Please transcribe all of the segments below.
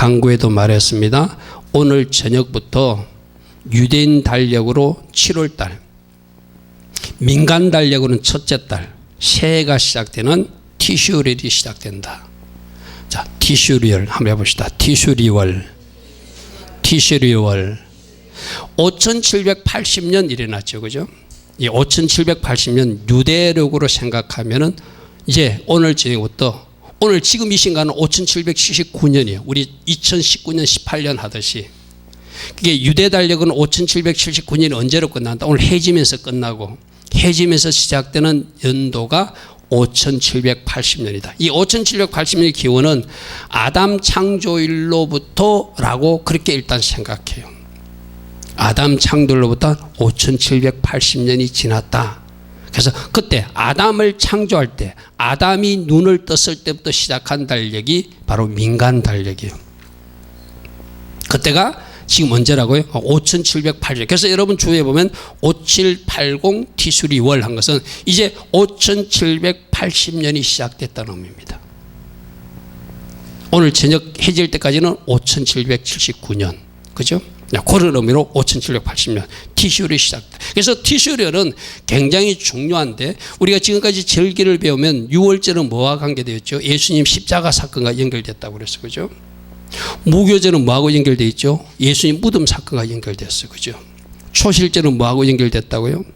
강구에도 말했습니다. 오늘 저녁부터 유대인 달력으로 7월달, 민간 달력으로는 첫째 달, 새해가 시작되는 티슈리얼이 시작된다. 자, 티슈리얼 한번 해봅시다. 티슈리얼. 5780년 일어났죠. 그죠? 이 5780년 유대력으로 생각하면은 이제 오늘 저녁부터, 오늘 지금 이 시간은 5779년이에요. 우리 2019년 18년 하듯이. 그게 유대 달력은 5779년이 언제로 끝난다? 오늘 해지면서 끝나고, 해지면서 시작되는 연도가 5780년이다. 이 5780년의 기원은 아담 창조일로부터라고 그렇게 일단 생각해요. 아담 창조일로부터 5780년이 지났다. 그래서 그때 아담을 창조할 때, 아담이 눈을 떴을 때부터 시작한 달력이 바로 민간 달력이에요. 그때가 지금 언제라고요? 5780. 그래서 여러분 주위에 보면 5780 티슈리월 한 것은 이제 5780년이 시작됐다는 의미입니다. 오늘 저녁 해질 때까지는 5779년. 그죠? 그런 의미로 5780년 티슈리 시작됐다. 그래서 티슈리는 굉장히 중요한데, 우리가 지금까지 절기를 배우면 6월절은 뭐와 관계되었죠? 예수님 십자가 사건과 연결됐다고 그랬어요. 그죠? 무교절은 뭐하고 연결되어 있죠? 예수님 무덤 사건과 연결됐어요. 그죠? 초실절은 뭐하고 연결됐다고요?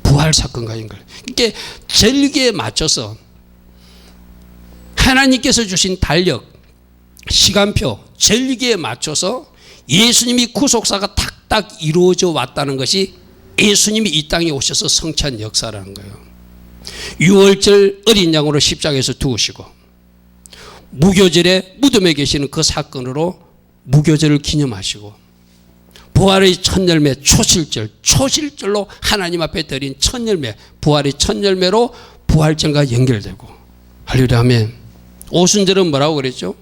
부활 사건과 연결. 이게 절기에 맞춰서 하나님께서 주신 달력, 시간표, 절기에 맞춰서 예수님이 구속사가 탁탁 이루어져 왔다는 것이 예수님이 이 땅에 오셔서 성취한 역사라는 거예요. 6월절 어린 양으로 십자가에서 죽으시고, 무교절에 무덤에 계시는 그 사건으로 무교절을 기념하시고, 부활의 첫 열매 초실절로 하나님 앞에 드린 첫 열매, 부활의 첫 열매로 부활절과 연결되고, 할렐루야 아멘. 오순절은 뭐라고 그랬죠?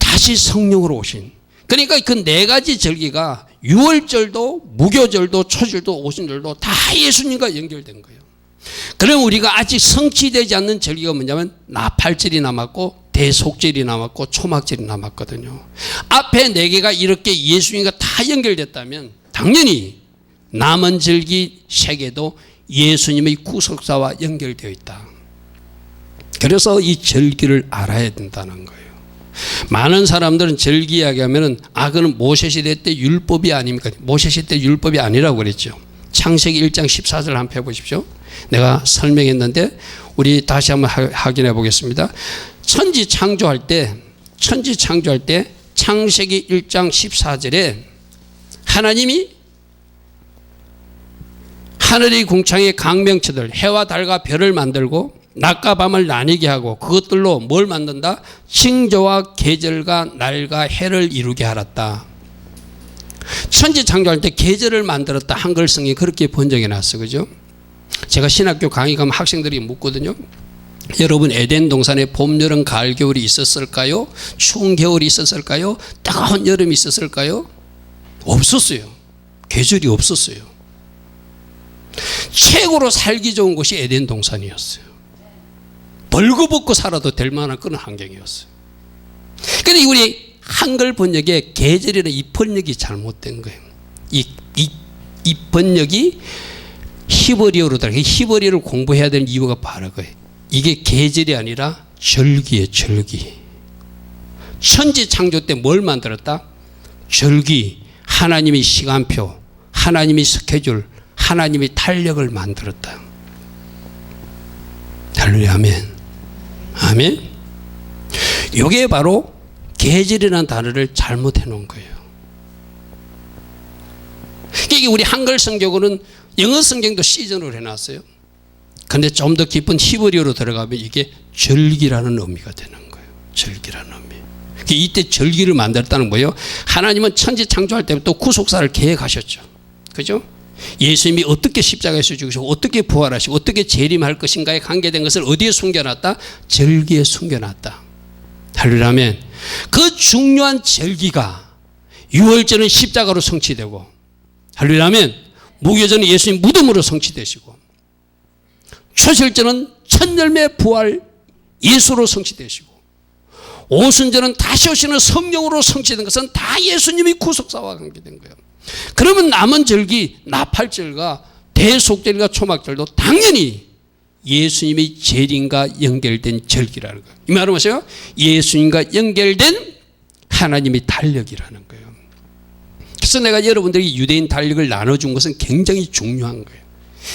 다시 성령으로 오신. 그러니까 그 네 가지 절기가 6월절도 무교절도 초실도 오순절도 다 예수님과 연결된 거예요. 그럼 우리가 아직 성취되지 않는 절기가 뭐냐면 나팔절이 남았고 대속절이 남았고 초막절이 남았거든요. 앞에 네 개가 이렇게 예수님과 다 연결됐다면 당연히 남은 절기 세 개도 예수님의 구속사와 연결되어 있다. 그래서 이 절기를 알아야 된다는 거예요. 많은 사람들은 절기 이야기하면은 그건 모세시대 때 율법이 아닙니까? 모세시대 때 율법이 아니라고 그랬죠. 창세기 1장 14절 한번 해보십시오. 내가 설명했는데 우리 다시 한번 확인해 보겠습니다. 천지 창조할 때 창세기 1장 14절에 하나님이 하늘의 궁창의 강명체들 해와 달과 별을 만들고 낮과 밤을 나뉘게 하고 그것들로 뭘 만든다? 징조와 계절과 날과 해를 이루게 하였다. 천지 창조할 때 계절을 만들었다. 한글 성경이 그렇게 번역해 놨어. 그죠? 제가 신학교 강의 가면 학생들이 묻거든요. 여러분 에덴 동산에 봄, 여름, 가을, 겨울이 있었을까요? 추운 겨울이 있었을까요? 따가운 여름이 있었을까요? 없었어요. 계절이 없었어요. 최고로 살기 좋은 곳이 에덴 동산이었어요. 벌거벗고 살아도 될 만한 그런 환경이었어요. 그런데 우리 한글 번역에 계절이라는 이 번역이 잘못된 거예요. 이 번역이 히브리어로 들어가. 히브리어를 공부해야 되는 이유가 바로 그거예요. 이게 계절이 아니라 절기예요. 절기. 천지 창조 때 뭘 만들었다? 절기, 하나님의 시간표, 하나님의 스케줄, 하나님의 탄력을 만들었다. 할렐루야 아멘. 아멘. 이게 바로 계절이라는 단어를 잘못해 놓은 거예요. 이게 우리 한글 성경으로는 영어 성경도 시즌으로 해놨어요. 그런데 좀 더 깊은 히브리어로 들어가면 이게 절기라는 의미가 되는 거예요. 절기라는 의미. 이때 절기를 만들었다는 거예요. 하나님은 천지 창조할 때부터 구속사를 계획하셨죠. 그죠? 예수님이 어떻게 십자가에서 죽으시고 어떻게 부활하시고 어떻게 재림할 것인가에 관계된 것을 어디에 숨겨놨다? 절기에 숨겨놨다. 할렐루야 아멘. 그 중요한 절기가 6월절은 십자가로 성취되고, 할렐루야 아멘. 무교절은 예수님 무덤으로 성취되시고, 초실절은 첫 열매 부활 예수로 성취되시고, 오순절은 다시 오시는 성령으로 성취된 것은 다 예수님이 구속사와 관계된 거예요. 그러면 남은 절기 나팔절과 대속절과 초막절도 당연히 예수님의 재림과 연결된 절기라는 거예요. 이 말은 뭐죠? 예수님과 연결된 하나님의 달력이라는 거예요. 그래서 내가 여러분들이 유대인 달력을 나눠준 것은 굉장히 중요한 거예요.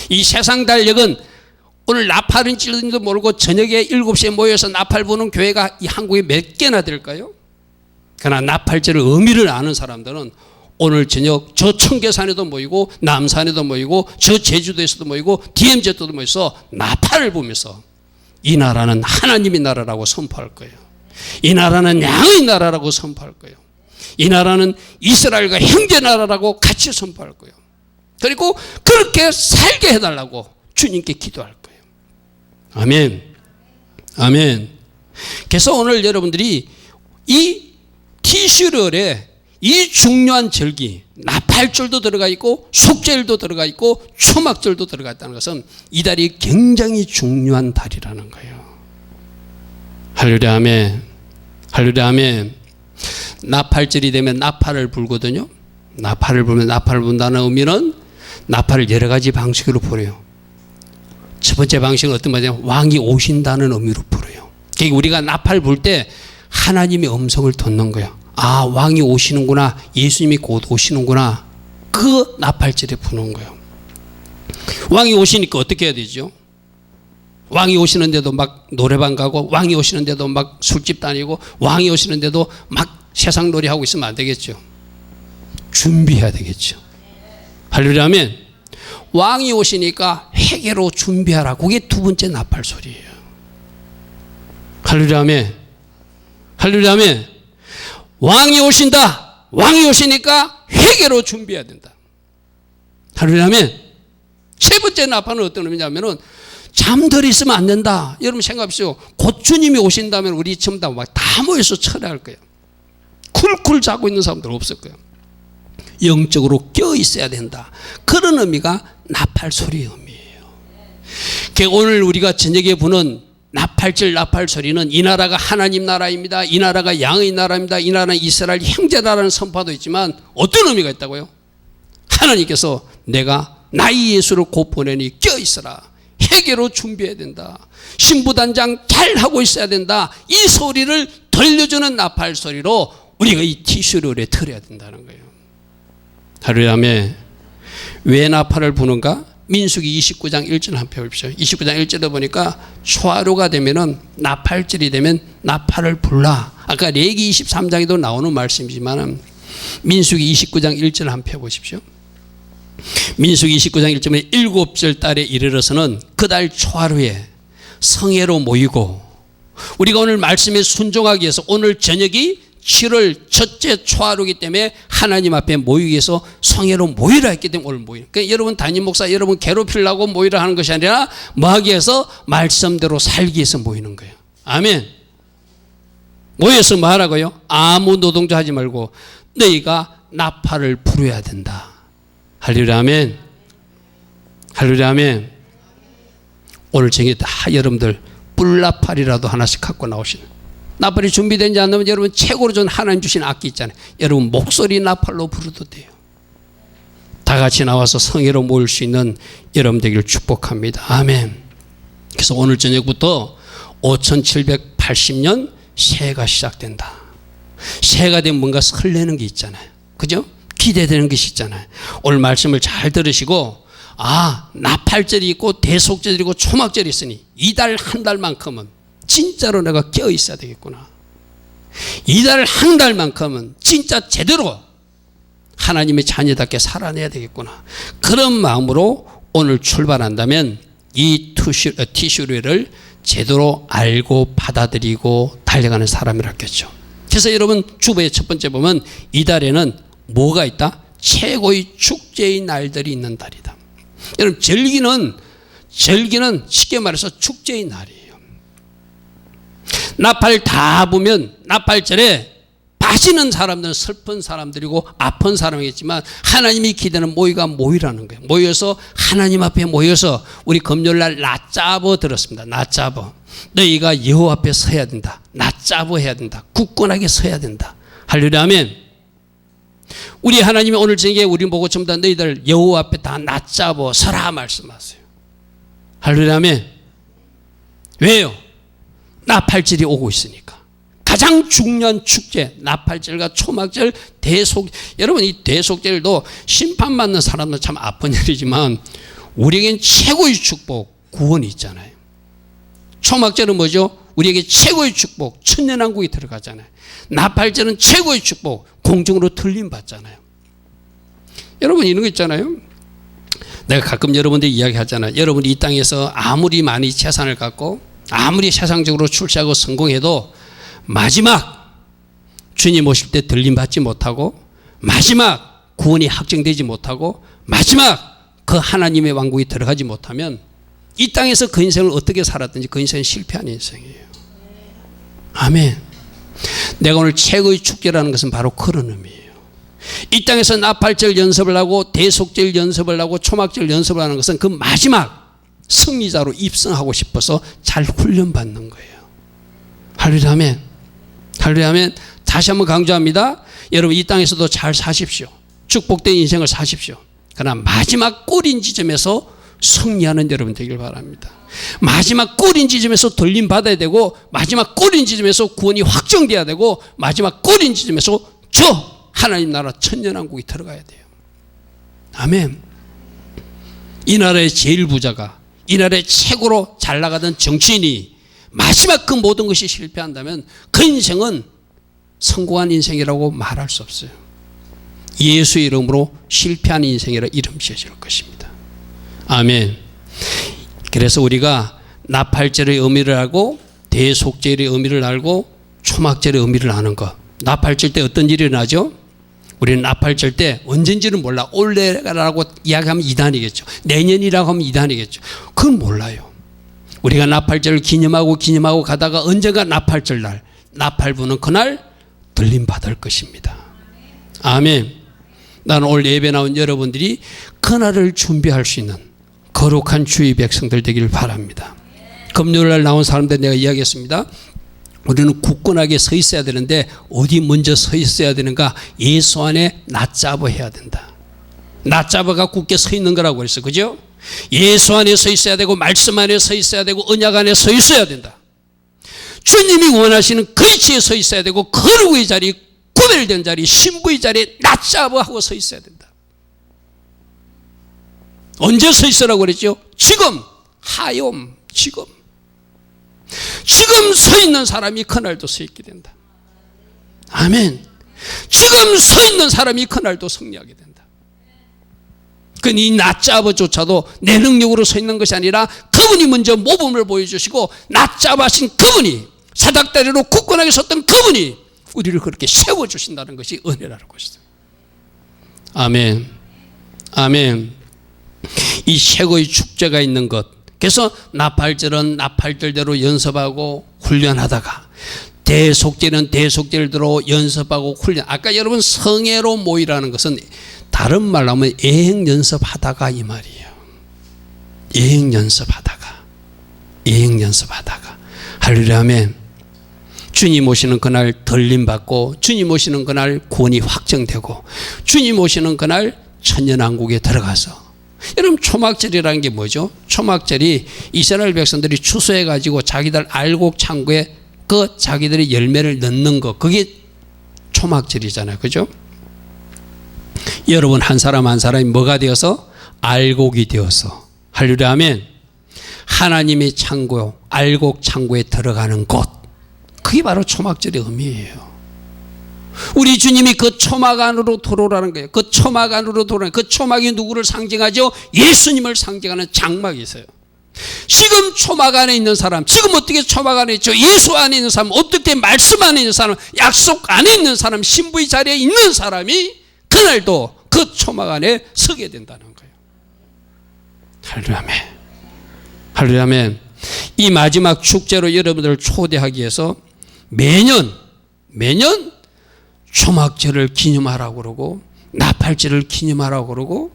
이 세상 달력은 오늘 나팔은 찔는지도 모르고 저녁에 7시에 모여서 나팔 부는 교회가 이 한국에 몇 개나 될까요? 그러나 나팔절의 의미를 아는 사람들은 오늘 저녁 저 청계산에도 모이고 남산에도 모이고 저 제주도에서도 모이고 DMZ도 모여서 나팔을 보면서 이 나라는 하나님의 나라라고 선포할 거예요. 이 나라는 양의 나라라고 선포할 거예요. 이 나라는 이스라엘과 형제 나라라고 같이 선포할 거예요. 그리고 그렇게 살게 해달라고 주님께 기도할 거예요. 아멘. 아멘. 그래서 오늘 여러분들이 이 티슈럴에 이 중요한 절기, 나팔절도 들어가 있고 속죄일도 들어가 있고 초막절도 들어가 있다는 것은 이 달이 굉장히 중요한 달이라는 거예요. 할렐루야 아멘. 할렐루야 아멘. 나팔절이 되면 나팔을 불거든요. 나팔을 불면 나팔을 분다는 의미는 나팔을 여러 가지 방식으로 불어요. 첫 번째 방식은 어떤 말이냐면 왕이 오신다는 의미로 불어요. 그러니까 우리가 나팔 불 때 하나님의 음성을 듣는 거예요. 아, 왕이 오시는구나. 예수님이 곧 오시는구나. 그 나팔절에 부는 거예요. 왕이 오시니까 어떻게 해야 되죠? 왕이 오시는데도 막 노래방 가고 왕이 오시는데도 막 술집 다니고 왕이 오시는데도 막 세상 놀이하고 있으면 안 되겠죠. 준비해야 되겠죠. 할렐루야 아멘. 왕이 오시니까 회개로 준비하라. 그게 두 번째 나팔 소리예요. 할렐루야 아멘. 할렐루야 아멘. 왕이 오신다. 왕이 오시니까 회개로 준비해야 된다. 할렐루야 아멘. 세 번째 나팔은 어떤 의미냐면은 잠들이 있으면 안 된다. 여러분 생각하십시오. 곧 주님이 오신다면 우리 전부 다 모여서 철회할 거예요. 쿨쿨 자고 있는 사람들 없을 거예요. 영적으로 껴 있어야 된다. 그런 의미가 나팔 소리의 의미예요. 오늘 우리가 저녁에 부는 나팔절 나팔 소리는 이 나라가 하나님 나라입니다. 이 나라가 양의 나라입니다. 이 나라는 이스라엘 형제 나라는 선포도 있지만 어떤 의미가 있다고요? 하나님께서 내가 나의 예수를 곧 보내니 껴 있어라. 회개로 준비해야 된다. 신부단장 잘 하고 있어야 된다. 이 소리를 들려주는 나팔 소리로 우리가 이 티슈롤에 틀어야 된다는 거예요. 할렐루야 아멘. 왜 나팔을 부는가? 민수기 29장 1절 한번 펴보십시오. 29장 1절에 보니까 초하루가 되면은 나팔절이 되면 나팔을 불라. 아까 레기 23장에도 나오는 말씀이지만 민수기 29장 1절 한번 펴보십시오. 민수기 29장 1절에 7절 달에 이르러서는 그달 초하루에 성회로 모이고 우리가 오늘 말씀에 순종하기 위해서 오늘 저녁이 7월 첫째 초하루이기 때문에 하나님 앞에 모이기 위해서 성회로 모이라 했기 때문에 오늘 모이라. 그러니까 여러분 담임 목사 여러분 괴롭히려고 모이라 하는 것이 아니라 뭐 하기 위해서 말씀대로 살기 위해서 모이는 거예요. 아멘. 모여서 뭐 하라고요? 아무 노동도 하지 말고 너희가 나팔을 부려야 된다. 할렐루야 아멘. 할렐루야 아멘. 오늘 저녁에 다 여러분들 뿔나팔이라도 하나씩 갖고 나오시는. 나팔이 준비되지 않으면 여러분 최고로 좋은 하나님 주신 악기 있잖아요. 여러분 목소리 나팔로 부르도 돼요. 다 같이 나와서 성회로 모일 수 있는 여러분 되기를 축복합니다. 아멘. 그래서 오늘 저녁부터 5780년 새해가 시작된다. 새해가 되면 뭔가 설레는 게 있잖아요. 그죠? 기대되는 것이 있잖아요. 오늘 말씀을 잘 들으시고 아 나팔절이 있고 대속절이 있고 초막절이 있으니 이달 한 달만큼은 진짜로 내가 껴 있어야 되겠구나. 이달 한 달만큼은 진짜 제대로 하나님의 자녀답게 살아내야 되겠구나. 그런 마음으로 오늘 출발한다면 이 티슈리를 제대로 알고 받아들이고 달려가는 사람이라겠죠. 그래서 여러분 주보의 첫 번째 보면 이달에는 뭐가 있다? 최고의 축제의 날들이 있는 달이다. 여러분 절기는 쉽게 말해서 축제의 날이에요. 나팔 다 보면 나팔절에 빠지는 사람들은 슬픈 사람들이고 아픈 사람이겠지만 하나님이 기대는 모이가 모이라는 거예요. 모여서 하나님 앞에 모여서 우리 금요일날 낮잡어 들었습니다. 낮잡어. 너희가 여호와 앞에 서야 된다. 낮잡아야 된다. 굳건하게 서야 된다. 할렐루야 아멘. 우리 하나님이 오늘 저녁에 우리 보고 전부 다 너희들 여호와 앞에 다 낮잡아 서라 말씀하세요. 할렐루야 아멘. 왜요? 나팔절이 오고 있으니까. 가장 중요한 축제 나팔절과 초막절 여러분 이 대속절도 심판받는 사람은 참 아픈 일이지만 우리에겐 최고의 축복 구원이 있잖아요. 초막절은 뭐죠? 우리에게 최고의 축복 천년왕국이 들어가잖아요. 나팔절은 최고의 축복 공중으로 들림 받잖아요. 여러분 이런 거 있잖아요. 내가 가끔 여러분들 이야기하잖아요. 여러분이 이 땅에서 아무리 많이 재산을 갖고 아무리 세상적으로 출세하고 성공해도 마지막 주님 오실 때 들림 받지 못하고 마지막 구원이 확정되지 못하고 마지막 그 하나님의 왕국에 들어가지 못하면 이 땅에서 그 인생을 어떻게 살았든지 그 인생은 실패한 인생이에요. 아멘. 내가 오늘 최고의 축제라는 것은 바로 그런 의미예요. 이 땅에서 나팔절 연습을 하고 대속절 연습을 하고 초막절 연습을 하는 것은 그 마지막 승리자로 입성하고 싶어서 잘 훈련받는 거예요. 할렐루야 아멘. 할렐루야 아멘. 다시 한번 강조합니다. 여러분 이 땅에서도 잘 사십시오. 축복된 인생을 사십시오. 그러나 마지막 꼬린 지점에서 승리하는 여러분 되길 바랍니다. 마지막 꼬린 지점에서 들림 받아야 되고 마지막 꼬린 지점에서 구원이 확정돼야 되고 마지막 꼬린 지점에서 저 하나님 나라 천년왕국이 들어가야 돼요. 아멘. 이 나라의 제일 부자가 이 나라의 최고로 잘 나가던 정치인이 마지막 그 모든 것이 실패한다면 그 인생은 성공한 인생이라고 말할 수 없어요. 예수의 이름으로 실패한 인생이라 이름 지어질 것입니다. 아멘. 그래서 우리가 나팔절의 의미를 알고 대속절의 의미를 알고 초막절의 의미를 아는 것. 나팔절 때 어떤 일이 일어나죠? 우리는 나팔절 때 언젠지는 몰라. 올해라고 이야기하면 이단이겠죠. 내년이라고 하면 이단이겠죠. 그건 몰라요. 우리가 나팔절을 기념하고 가다가 언젠가 나팔절 날 나팔 부는 그날 들림 받을 것입니다. 아멘. 나는 오늘 예배 나온 여러분들이 그날을 준비할 수 있는 거룩한 주의 백성들 되기를 바랍니다. 금요일날 나온 사람들 내가 이야기했습니다. 우리는 굳건하게 서 있어야 되는데 어디 먼저 서 있어야 되는가? 예수 안에 낮잡아 해야 된다. 낮잡아가 굳게 서 있는 거라고 그랬어. 그죠? 예수 안에 서 있어야 되고 말씀 안에 서 있어야 되고 언약 안에 서 있어야 된다. 주님이 원하시는 그 위치에 서 있어야 되고 거룩의 자리, 구별된 자리, 신부의 자리에 낮잡아 하고 서 있어야 된다. 언제 서 있으라고 그랬죠? 지금, 하염, 지금. 지금 서 있는 사람이 그날도 서 있게 된다. 아멘. 지금 서 있는 사람이 그날도 승리하게 된다. 그러니 이 낮잡아조차도 내 능력으로 서 있는 것이 아니라 그분이 먼저 모범을 보여주시고 낮잡아신 그분이 사닥다리로 굳건하게 섰던 그분이 우리를 그렇게 세워주신다는 것이 은혜라는 것이다. 아멘. 아멘. 이 최고의 축제가 있는 것. 그래서 나팔절은 나팔절대로 연습하고 훈련하다가 대속절은 대속절대로 연습하고 훈련. 아까 여러분 성회로 모이라는 것은 다른 말로 하면 예행 연습하다가 이 말이에요. 예행 연습하다가. 예행 연습하다가. 할렐루야 아멘. 주님 오시는 그날 들림 받고 주님 오시는 그날 구원이 확정되고 주님 오시는 그날 천년왕국에 들어가서 여러분 초막절이라는 게 뭐죠? 초막절이 이스라엘 백성들이 추수해 가지고 자기들 알곡 창고에 그 자기들의 열매를 넣는 거 그게 초막절이잖아요. 그죠? 여러분 한 사람 한 사람이 뭐가 되어서? 알곡이 되어서. 할렐루야 아멘. 하나님의 창고 알곡 창고에 들어가는 곳 그게 바로 초막절의 의미예요. 우리 주님이 그 초막 안으로 들어오라는 거예요. 그 초막 안으로 들어오라는 그 초막이 누구를 상징하죠? 예수님을 상징하는 장막이 있어요. 지금 초막 안에 있는 사람, 지금 어떻게 초막 안에 있죠? 예수 안에 있는 사람, 어떻게 말씀 안에 있는 사람, 약속 안에 있는 사람, 신부의 자리에 있는 사람이 그날도 그 초막 안에 서게 된다는 거예요. 할렐루야 아멘. 할렐루야 아멘. 이 마지막 축제로 여러분들을 초대하기 위해서 매년 초막절을 기념하라고 그러고 나팔절을 기념하라고 그러고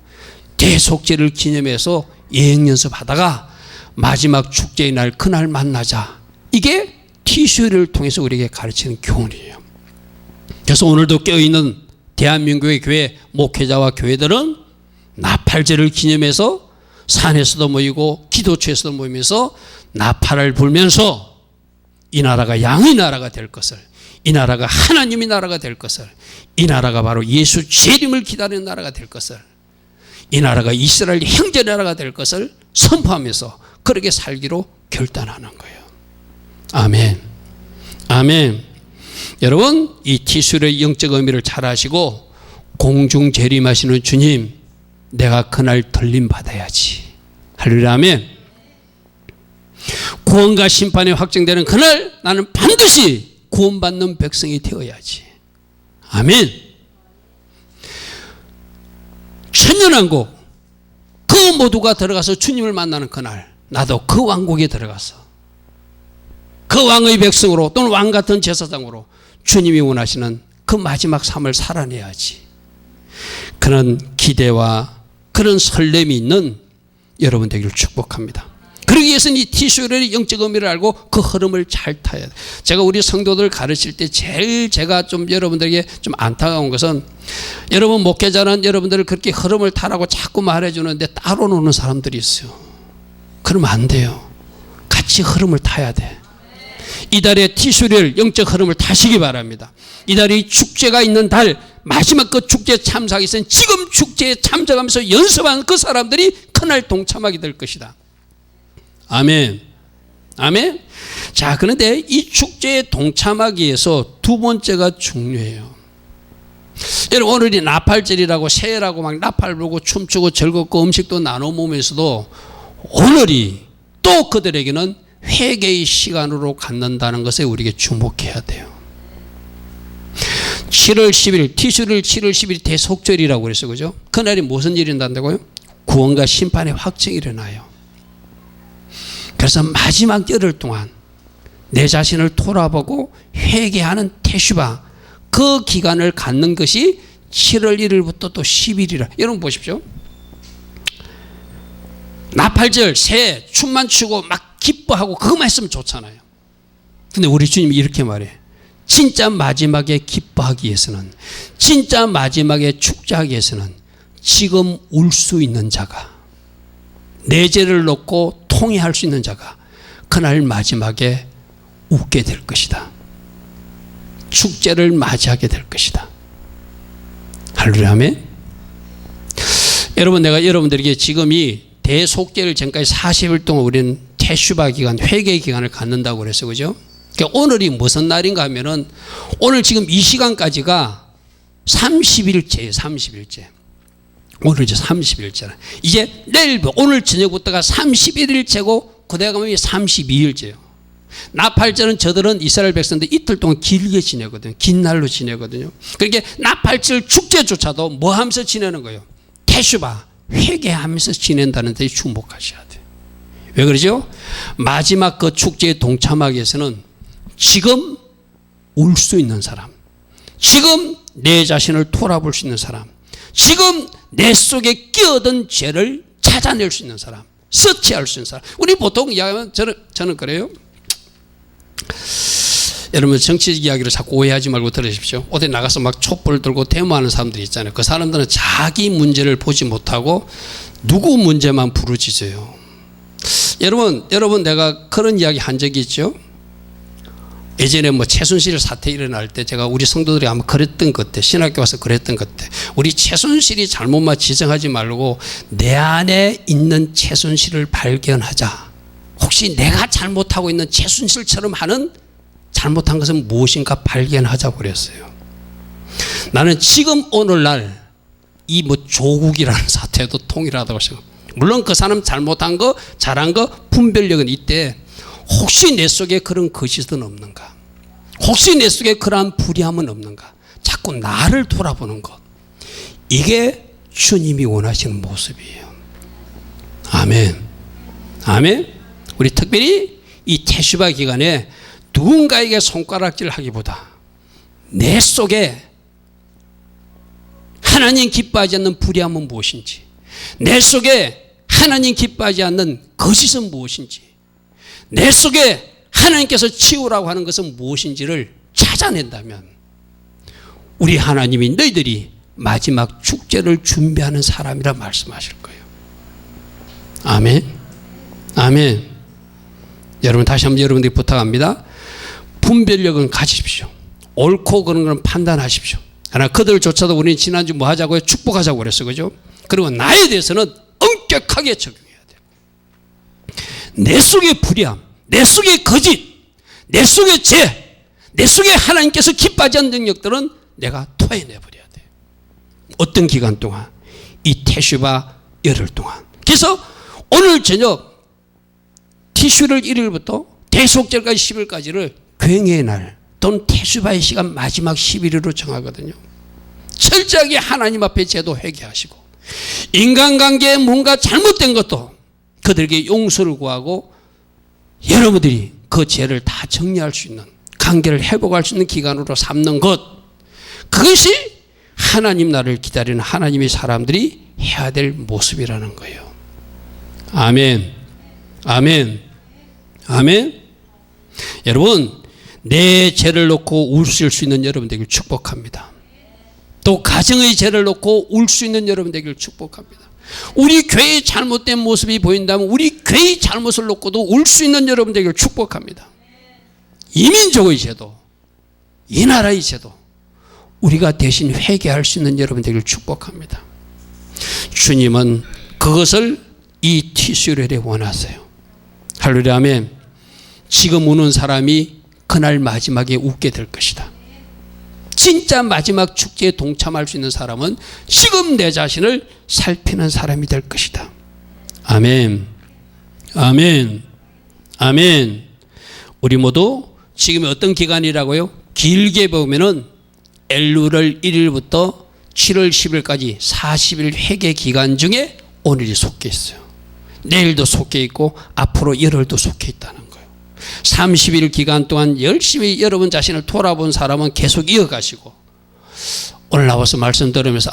대속절을 기념해서 예행 연습하다가 마지막 축제의 날 그날 만나자 이게 티슈를 통해서 우리에게 가르치는 교훈이에요. 그래서 오늘도 깨어있는 대한민국의 교회 목회자와 교회들은 나팔절을 기념해서 산에서도 모이고 기도처에서도 모이면서 나팔을 불면서 이 나라가 양의 나라가 될 것을, 이 나라가 하나님의 나라가 될 것을, 이 나라가 바로 예수 재림을 기다리는 나라가 될 것을, 이 나라가 이스라엘 형제 나라가 될 것을 선포하면서 그렇게 살기로 결단하는 거예요. 아멘. 아멘. 여러분, 이 티술의 영적 의미를 잘 아시고 공중 재림하시는 주님, 내가 그날 들림 받아야지. 할렐루야. 아멘. 구원과 심판이 확정되는 그날 나는 반드시 구원받는 백성이 되어야지. 아멘. 천년왕국, 그 모두가 들어가서 주님을 만나는 그날 나도 그 왕국에 들어가서 그 왕의 백성으로 또는 왕 같은 제사장으로 주님이 원하시는 그 마지막 삶을 살아내야지. 그런 기대와 그런 설렘이 있는 여러분 되기를 축복합니다. 그러기 위해서는 이 티슈의 영적 의미를 알고 그 흐름을 잘 타야 돼요. 제가 우리 성도들 가르칠 때 제일 제가 좀 여러분들에게 좀 안타까운 것은, 여러분 목회자는 여러분들을 그렇게 흐름을 타라고 자꾸 말해주는데 따로 노는 사람들이 있어요. 그러면 안 돼요. 같이 흐름을 타야 돼. 이달의 티슈를 영적 흐름을 타시기 바랍니다. 이달이 축제가 있는 달, 마지막 그 축제 참석하기 위해서는 지금 축제에 참석하면서 연습하는 그 사람들이 그날 동참하게 될 것이다. 아멘. 아멘. 자, 그런데 이 축제에 동참하기 위해서 두 번째가 중요해요. 여러분, 오늘이 나팔절이라고 새해라고 막 나팔 불고 춤추고 즐겁고 음식도 나눠 먹으면서도 오늘이 또 그들에게는 회개의 시간으로 갖는다는 것에 우리에게 주목해야 돼요. 7월 10일, 티슈를 7월 10일 대속절이라고 그랬어요. 그죠? 그날이 무슨 일이 일어난다고요? 구원과 심판의 확정이 일어나요. 그래서 마지막 열흘 동안 내 자신을 돌아보고 회개하는 테슈바, 그 기간을 갖는 것이 7월 1일부터 또 10일이라. 여러분 보십시오. 나팔절, 새해 춤만 추고 막 기뻐하고 그것만 했으면 좋잖아요. 근데 우리 주님이 이렇게 말해. 진짜 마지막에 기뻐하기 위해서는, 진짜 마지막에 축제하기 위해서는 지금 울 수 있는 자가, 내 죄를 놓고 통회할 수 있는 자가 그날 마지막에 웃게 될 것이다. 축제를 맞이하게 될 것이다. 할렐루야. 아멘. 여러분, 내가 여러분들에게 지금 이 대속죄를 전까지 40일 동안 우리는 테슈바 기간, 회개 기간을 갖는다고 그랬어요. 그죠? 그러니까 오늘이 무슨 날인가 하면은 오늘 지금 이 시간까지가 30일째예요. 30일째. 오늘 이제 30일째라. 이제 내일, 오늘 저녁부터가 31일째고 그 다음에 32일째예요. 나팔절은 저들은 이스라엘 백성들 이틀 동안 길게 지내거든요. 긴 날로 지내거든요. 그러니까 나팔절 축제조차도 뭐 하면서 지내는 거예요? 테슈바, 회개하면서 지낸다는 데 주목하셔야 돼요. 왜 그러죠? 마지막 그 축제에 동참하기 위해서는 지금 울 수 있는 사람, 지금 내 자신을 돌아볼 수 있는 사람, 지금 내 속에 끼어든 죄를 찾아낼 수 있는 사람, 서치할 수 있는 사람. 우리 보통 이야기하면 저는 그래요. 여러분, 정치적 이야기를 자꾸 오해하지 말고 들으십시오. 어디 나가서 막 촛불 들고 데모하는 사람들이 있잖아요. 그 사람들은 자기 문제를 보지 못하고 누구 문제만 부르짖어요. 여러분 내가 그런 이야기 한 적이 있죠. 예전에 뭐 최순실 사태 일어날 때 제가 우리 성도들이 아마 그랬던 것 같아. 신학교 와서 그랬던 것 같아. 우리 최순실이 잘못만 지정하지 말고 내 안에 있는 최순실을 발견하자. 혹시 내가 잘못하고 있는 최순실처럼 하는 잘못한 것은 무엇인가 발견하자고 그랬어요. 나는 지금 오늘날 이 뭐 조국이라는 사태도 통일하다고 생각합니다. 물론 그 사람 잘못한 거 잘한 거 분별력은 있대. 혹시 내 속에 그런 거짓은 없는가? 혹시 내 속에 그러한 불의함은 없는가? 자꾸 나를 돌아보는 것, 이게 주님이 원하시는 모습이에요. 아멘. 아멘. 우리 특별히 이 테슈바 기간에 누군가에게 손가락질 하기보다 내 속에 하나님 기뻐하지 않는 불의함은 무엇인지, 내 속에 하나님 기뻐하지 않는 거짓은 무엇인지, 내 속에 하나님께서 치우라고 하는 것은 무엇인지를 찾아낸다면 우리 하나님이 너희들이 마지막 축제를 준비하는 사람이라 말씀하실 거예요. 아멘. 아멘. 여러분 다시 한번 여러분들이 부탁합니다. 분별력은 가지십시오. 옳고 그런 건 판단하십시오. 그러나 그들조차도 우리는 지난주 뭐 하자고요? 축복하자고 그랬어. 그죠? 그리고 나에 대해서는 엄격하게 적용해야 돼요. 내 속의 불의함, 내 속의 거짓, 내 속의 죄, 내 속에 하나님께서 기뻐하지 않는 능력들은 내가 토해내버려야 돼요. 어떤 기간 동안? 이 태슈바 열흘 동안. 그래서 오늘 저녁 티슈를 1일부터 대속절까지 10일까지를 굉해의 날 또는 태슈바의 시간 마지막 11일로 정하거든요. 철저하게 하나님 앞에 제도 회개하시고 인간관계에 뭔가 잘못된 것도 그들에게 용서를 구하고 여러분들이 그 죄를 다 정리할 수 있는, 관계를 회복할 수 있는 기간으로 삼는 것, 그것이 하나님 나라를 기다리는 하나님의 사람들이 해야 될 모습이라는 거예요. 아멘. 아멘. 아멘. 여러분, 내 죄를 놓고 울 수 있는 여러분 되길 축복합니다. 또 가정의 죄를 놓고 울 수 있는 여러분 되길 축복합니다. 우리 교회의 잘못된 모습이 보인다면 우리 교회의 잘못을 놓고도 울 수 있는 여러분 되길 축복합니다. 이민족의 죄도, 이 나라의 죄도 우리가 대신 회개할 수 있는 여러분 되길 축복합니다. 주님은 그것을 이 티슈렐에 원하세요. 할렐루야. 아멘. 지금 우는 사람이 그날 마지막에 웃게 될 것이다. 진짜 마지막 축제에 동참할 수 있는 사람은 지금 내 자신을 살피는 사람이 될 것이다. 아멘. 아멘. 아멘. 우리 모두 지금 어떤 기간이라고요? 길게 보면은 엘루를 1일부터 7월 10일까지 40일 회개 기간 중에 오늘이 속해 있어요. 내일도 속해 있고 앞으로 열흘도 속해 있다는 거예요. 30일 기간 동안 열심히 여러분 자신을 돌아본 사람은 계속 이어가시고, 오늘 나와서 말씀 들으면서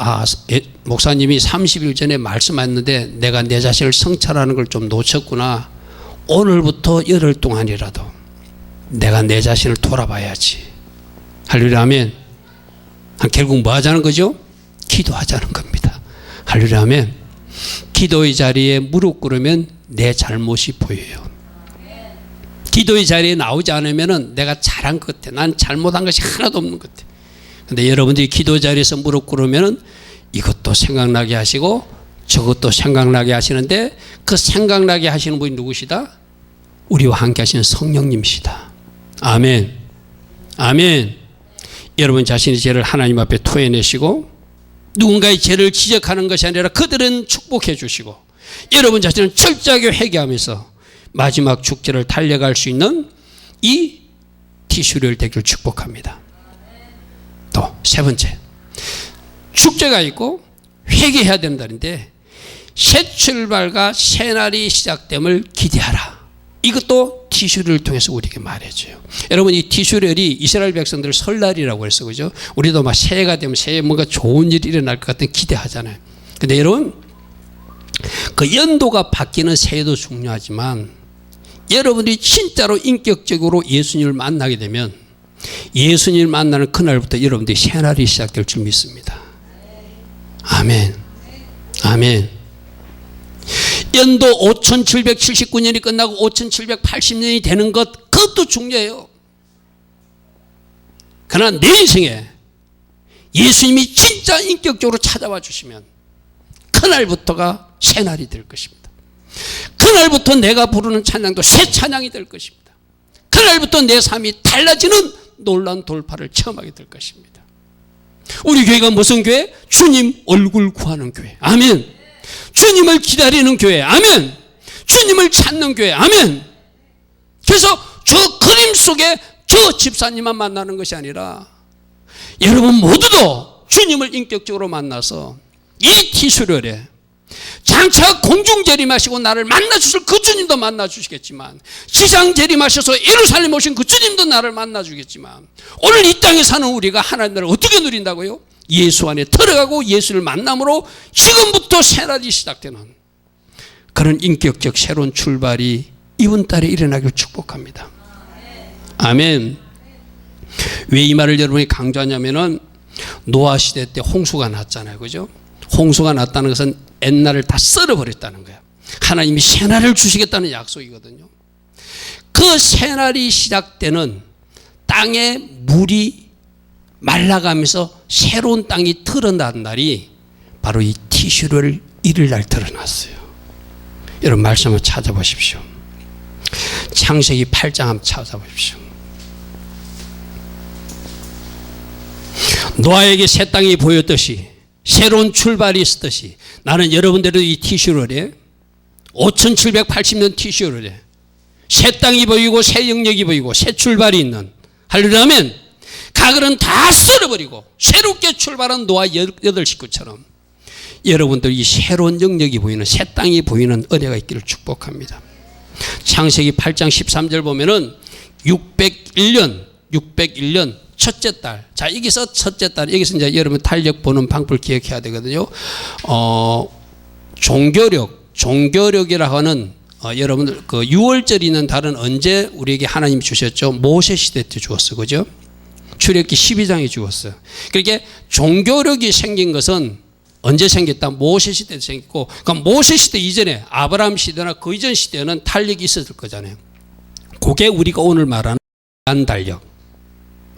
목사님이 30일 전에 말씀했는데 내가 내 자신을 성찰하는 걸 좀 놓쳤구나. 오늘부터 열흘 동안이라도 내가 내 자신을 돌아봐야지. 할렐루야. 아멘. 결국 뭐 하자는 거죠? 기도하자는 겁니다. 할렐루야. 아멘. 기도의 자리에 무릎 꿇으면 내 잘못이 보여요. 기도의 자리에 나오지 않으면 내가 잘한 것 같아. 난 잘못한 것이 하나도 없는 것 같아. 근데 여러분들이 기도 자리에서 무릎 꿇으면 이것도 생각나게 하시고 저것도 생각나게 하시는데, 그 생각나게 하시는 분이 누구시다? 우리와 함께 하시는 성령님이시다. 아멘. 아멘. 여러분 자신의 죄를 하나님 앞에 토해내시고 누군가의 죄를 지적하는 것이 아니라 그들은 축복해 주시고 여러분 자신은 철저하게 회개하면서 마지막 축제를 달려갈 수 있는 이 티슈를 되기를 축복합니다. 또 세 번째, 축제가 있고 회개해야 된다는데 새 출발과 새 날이 시작됨을 기대하라. 이것도 티슈를 통해서 우리에게 말해줘요. 여러분, 이 티슈렐이 이스라엘 백성들 설날이라고 했어, 그죠? 우리도 막 새해가 되면 새해 뭔가 좋은 일이 일어날 것 같은 기대하잖아요. 근데 여러분, 그 연도가 바뀌는 새해도 중요하지만 여러분들이 진짜로 인격적으로 예수님을 만나게 되면 예수님을 만나는 그날부터 여러분들이 새날이 시작될 줄 믿습니다. 아멘. 아멘. 연도 5779년이 끝나고 5780년이 되는 것, 그것도 중요해요. 그러나 내 인생에 예수님이 진짜 인격적으로 찾아와 주시면 그날부터가 새날이 될 것입니다. 그날부터 내가 부르는 찬양도 새 찬양이 될 것입니다. 그날부터 내 삶이 달라지는 놀라운 돌파를 체험하게 될 것입니다. 우리 교회가 무슨 교회? 주님 얼굴 구하는 교회. 아멘. 주님을 기다리는 교회. 아멘. 주님을 찾는 교회. 아멘. 그래서 저 그림 속에 저 집사님만 만나는 것이 아니라 여러분 모두도 주님을 인격적으로 만나서 이 티수련에 장차 공중 재림하시고 나를 만나주실 그 주님도 만나주시겠지만, 지상 재림하셔서 예루살렘 오신 그 주님도 나를 만나주겠지만, 오늘 이 땅에 사는 우리가 하나님 나라를 어떻게 누린다고요? 예수 안에 들어가고 예수를 만남으로 지금부터 새날이 시작되는 그런 인격적 새로운 출발이 이번 달에 일어나길 축복합니다. 아멘. 왜 이 말을 여러분이 강조하냐면은 노아 시대 때 홍수가 났잖아요. 그죠? 홍수가 났다는 것은 옛날을 다 썰어버렸다는 거예요. 하나님이 새날을 주시겠다는 약속이거든요. 그 새날이 시작되는 땅에 물이 말라가면서 새로운 땅이 드러난 날이 바로 이 티슈를 일일날 드러났어요. 여러분 말씀을 찾아보십시오. 창세기 8장 한번 찾아보십시오. 노아에게 새 땅이 보였듯이 새로운 출발이 있었듯이 나는 여러분들도 이 티슈를 5780년 티슈를 새 땅이 보이고 새 영역이 보이고 새 출발이 있는 할렐루야면 가글은 다 썰어버리고 새롭게 출발한 노아 8식구처럼 여러분들 이 새로운 영역이 보이는 새 땅이 보이는 은혜가 있기를 축복합니다. 창세기 8장 13절 보면은 601년 첫째 달. 자, 여기서 첫째 달. 여기서 이제 여러분 달력 보는 방법을 기억해야 되거든요. 종교력이라고 하는 여러분들 그 6월절이 있는 달은 언제 우리에게 하나님이 주셨죠? 모세 시대 때 주었어. 그죠? 출애굽기 12장에 주었어요. 그렇게 종교력이 생긴 것은 언제 생겼다? 모세 시대 때 생겼고, 그러니까 모세 시대 이전에 아브라함 시대나 그 이전 시대는 달력이 있었을 거잖아요. 그게 우리가 오늘 말하는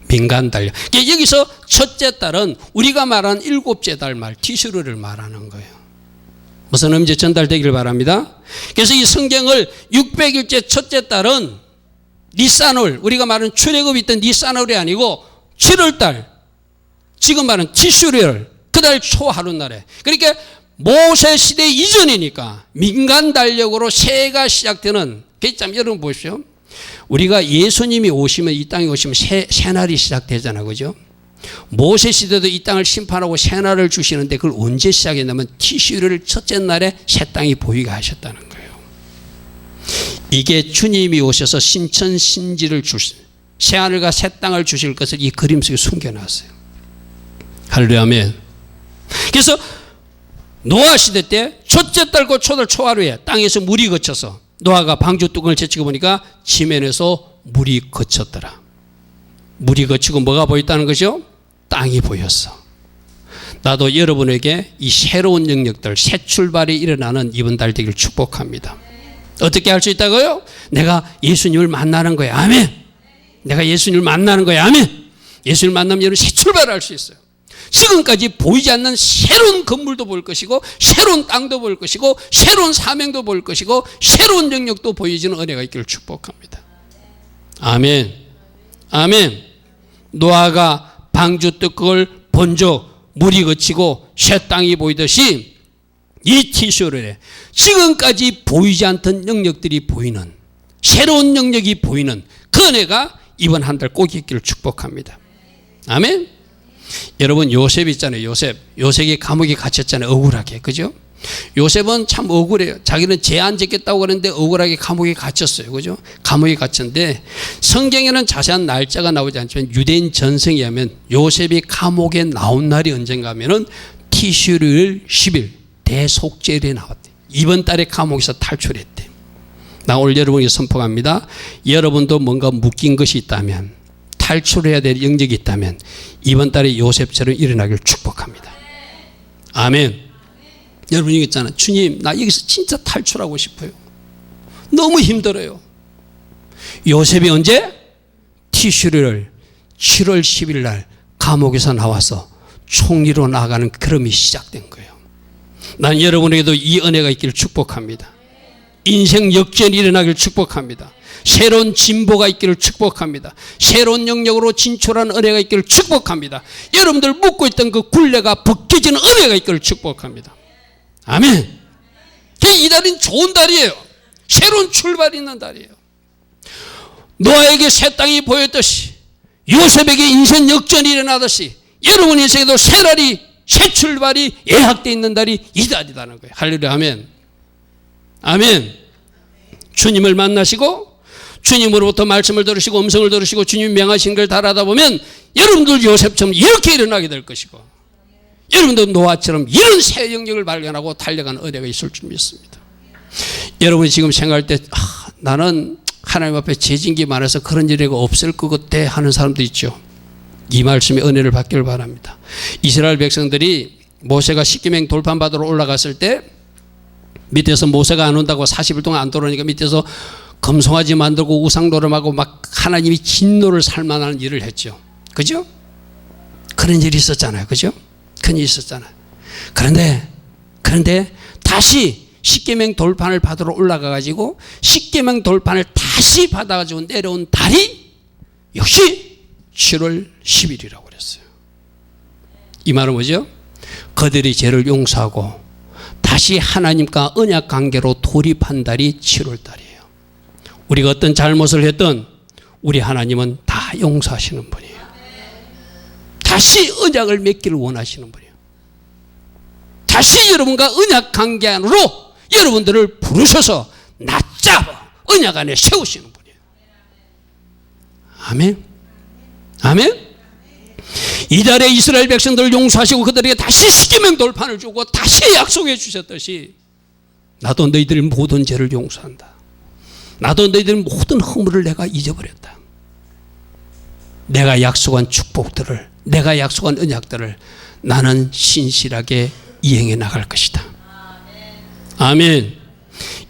민간 달력. 여기서 첫째 달은 우리가 말하는 일곱째 달 말 티슈르를 말하는 거예요. 무슨 의미인지 전달되기를 바랍니다. 그래서 이 성경을 600일째 첫째 달은 니산월, 우리가 말하는 출애굽이 있던 니산월이 아니고 7월달, 지금 말하는 티슈르열, 그달 초 하루날에. 그러니까 모세 시대 이전이니까 민간 달력으로 새해가 시작되는, 참 여러분 보십시오. 우리가 예수님이 오시면, 이 땅에 오시면 새날이 시작되잖아요. 그죠? 모세 시대도 이 땅을 심판하고 새날을 주시는데 그걸 언제 시작했냐면 티슈를 첫째 날에 새 땅이 보이게 하셨다는 거예요. 이게 주님이 오셔서 신천신지를 주실, 새하늘과 새 땅을 주실 것을 이 그림 속에 숨겨놨어요. 할렐루야 아멘. 그래서 노아 시대 때 첫째 달과 초달 초하루에 땅에서 물이 거쳐서 노아가 방주 뚜껑을 제치고 보니까 지면에서 물이 거쳤더라. 물이 거치고 뭐가 보였다는 거죠? 땅이 보였어. 나도 여러분에게 이 새로운 영역들, 새 출발이 일어나는 이번 달 되기를 축복합니다. 어떻게 할 수 있다고요? 내가 예수님을 만나는 거야. 아멘. 내가 예수님을 만나는 거야. 아멘. 예수님을 만나면 여러분 새 출발을 할 수 있어요. 지금까지 보이지 않는 새로운 건물도 볼 것이고 새로운 땅도 볼 것이고 새로운 사명도 볼 것이고 새로운 영역도 보여지는 은혜가 있기를 축복합니다. 아멘. 아멘. 노아가 방주 뚜껑을 본적 물이 거치고 새 땅이 보이듯이 이 티슈를 지금까지 보이지 않던 영역들이 보이는, 새로운 영역이 보이는 그 은혜가 이번 한 달 꼭 있기를 축복합니다. 아멘. 여러분 요셉 있잖아요. 요셉이 감옥에 갇혔잖아요. 억울하게. 그죠? 요셉은 참 억울해요. 자기는 죄 안 짓겠다고 그랬는데 억울하게 감옥에 갇혔어요. 그죠? 감옥에 갇혔는데 성경에는 자세한 날짜가 나오지 않지만 유대인 전승에 의하면 요셉이 감옥에 나온 날이 언젠가 하면은 티슈르일 10일 대속죄일에 나왔대. 이번 달에 감옥에서 탈출했대. 나 오늘 여러분에게 선포합니다. 여러분도 뭔가 묶인 것이 있다면, 탈출해야 될 영역이 있다면 이번 달에 요셉처럼 일어나길 축복합니다. 아멘. 여러분 여기 있잖아요. 주님, 나 여기서 진짜 탈출하고 싶어요. 너무 힘들어요. 요셉이 언제? 티슈를 7월 10일 날 감옥에서 나와서 총리로 나아가는 걸음이 시작된 거예요. 난 여러분에게도 이 은혜가 있기를 축복합니다. 인생 역전이 일어나길 축복합니다. 새로운 진보가 있기를 축복합니다. 새로운 영역으로 진출하는 은혜가 있기를 축복합니다. 여러분들 묻고 있던 그 굴레가 벗겨지는 은혜가 있기를 축복합니다. 아멘. 이 달은 좋은 달이에요. 새로운 출발이 있는 달이에요. 노아에게 새 땅이 보였듯이, 요셉에게 인생 역전이 일어나듯이 여러분 인생에도 새 날이, 새 출발이 예약되어 있는 달이 이 달이라는 거예요. 할렐루야 아멘. 아멘. 주님을 만나시고 주님으로부터 말씀을 들으시고 음성을 들으시고 주님 명하신 걸 따라하다 보면 여러분들 요셉처럼 이렇게 일어나게 될 것이고 여러분도 노아처럼 이런 새 영역을 발견하고 달려가는 은혜가 있을 줄 믿습니다. 여러분이 지금 생각할 때 나는 하나님 앞에 죄진기 많아서 그런 일이 없을 것 같아 하는 사람도 있죠. 이 말씀의 은혜를 받기를 바랍니다. 이스라엘 백성들이 모세가 십계명 돌판 받으러 올라갔을 때 밑에서 모세가 안 온다고 40일 동안 안 들어오니까 밑에서 금송아지 만들고 우상 노름하고 막 하나님이 진노를 살 만한 일을 했죠. 그죠? 그런 일이 있었잖아요. 그죠? 그런 일이 있었잖아요. 그런데 다시 십계명 돌판을 받으러 올라가 가지고 십계명 돌판을 다시 받아 가지고 내려온 달이 역시 7월 10일이라고 그랬어요. 이 말은 뭐죠? 그들이 죄를 용서하고 다시 하나님과 언약 관계로 돌입한 달이 7월 달이에요. 우리가 어떤 잘못을 했던 우리 하나님은 다 용서하시는 분이에요. 다시 언약을 맺기를 원하시는 분이에요. 다시 여러분과 언약 관계 안으로 여러분들을 부르셔서 낮잡아 언약 안에 세우시는 분이에요. 아멘. 아멘. 이달에 이스라엘 백성들을 용서하시고 그들에게 다시 십계명 돌판을 주고 다시 약속해 주셨듯이 나도 너희들의 모든 죄를 용서한다. 나도 너희들의 모든 허물을 내가 잊어버렸다. 내가 약속한 축복들을, 내가 약속한 언약들을 나는 신실하게 이행해 나갈 것이다. 아멘.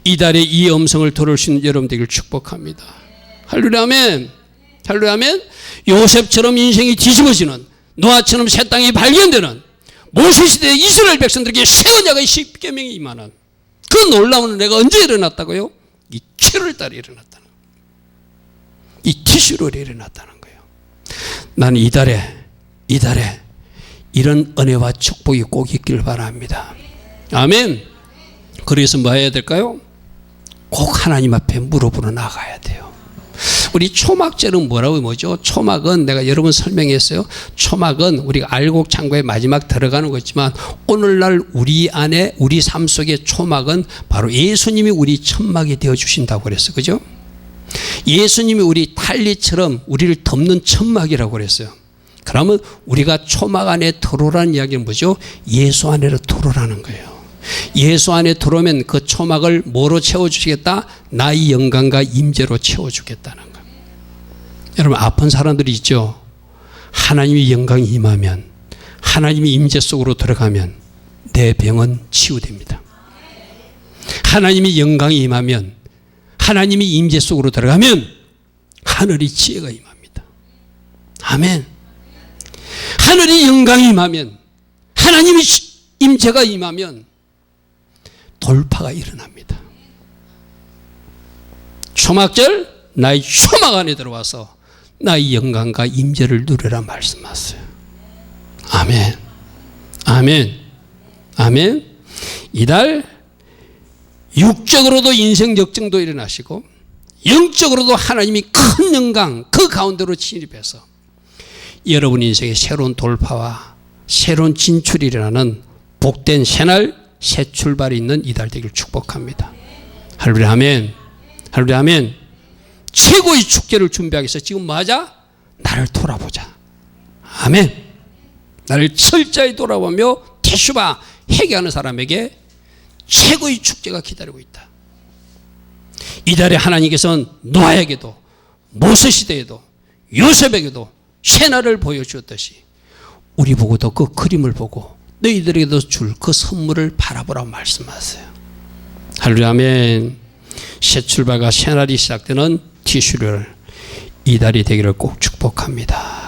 이달에 이 음성을 들을 수 있는 여러분 되기를 축복합니다. 할렐루야 아멘. 할렐루야 아멘. 요셉처럼 인생이 뒤집어지는, 노아처럼 새 땅이 발견되는 모세 시대의 이스라엘 백성들에게 새 언약의 십계명이 임하는 그 놀라운 은혜가 언제 일어났다고요? 이 7월 달에 일어났다는 거예요. 이 티슈월에 일어났다는 거예요. 나는 이달에 이런 은혜와 축복이 꼭 있길 바랍니다. 아멘. 그래서 뭐 해야 될까요? 꼭 하나님 앞에 무릎으로 나가야 돼요. 우리 초막절은 뭐죠? 초막은 내가 여러 번 설명했어요. 초막은 우리가 알곡 창고의 마지막 들어가는 거지만 오늘날 우리 안에 우리 삶 속에 초막은 바로 예수님이 우리 천막이 되어 주신다고 그랬어요. 그죠? 예수님이 우리 탈리처럼 우리를 덮는 천막이라고 그랬어요. 그러면 우리가 초막 안에 들어오라는 이야기는 뭐죠? 예수 안으로 들어오라는 거예요. 예수 안에 들어오면 그 초막을 뭐로 채워주시겠다? 나의 영광과 임재로 채워주겠다는 거예요. 여러분 아픈 사람들이 있죠. 하나님의 영광이 임하면, 하나님의 임재 속으로 들어가면 내 병은 치유됩니다. 하나님의 영광이 임하면, 하나님의 임재 속으로 들어가면 하늘의 지혜가 임합니다. 아멘. 하늘의 영광이 임하면, 하나님의 임재가 임하면 돌파가 일어납니다. 초막절 나의 초막 안에 들어와서 나의 영광과 임재를 누려라 말씀하세요. 아멘. 아멘. 아멘. 이달 육적으로도 인생 역정도 일어나시고 영적으로도 하나님이 큰 영광 그 가운데로 진입해서 여러분 인생의 새로운 돌파와 새로운 진출이 일어나는 복된 새날 새 출발이 있는 이달 되기를 축복합니다. 할렐루야 아멘. 할렐루야 아멘. 최고의 축제를 준비하기 위해서 지금 맞아? 나를 돌아보자. 아멘. 나를 철저히 돌아보며 테슈바 회개하는 사람에게 최고의 축제가 기다리고 있다. 이달에 하나님께서는 노아에게도 모세 시대에도 요셉에게도 새날을 보여주었듯이 우리 보고도 그 그림을 보고 너희들에게도 줄 그 선물을 바라보라고 말씀하세요. 할렐루야 아멘. 새 출발과 새날이 시작되는 티슈를 이달이 되기를 꼭 축복합니다.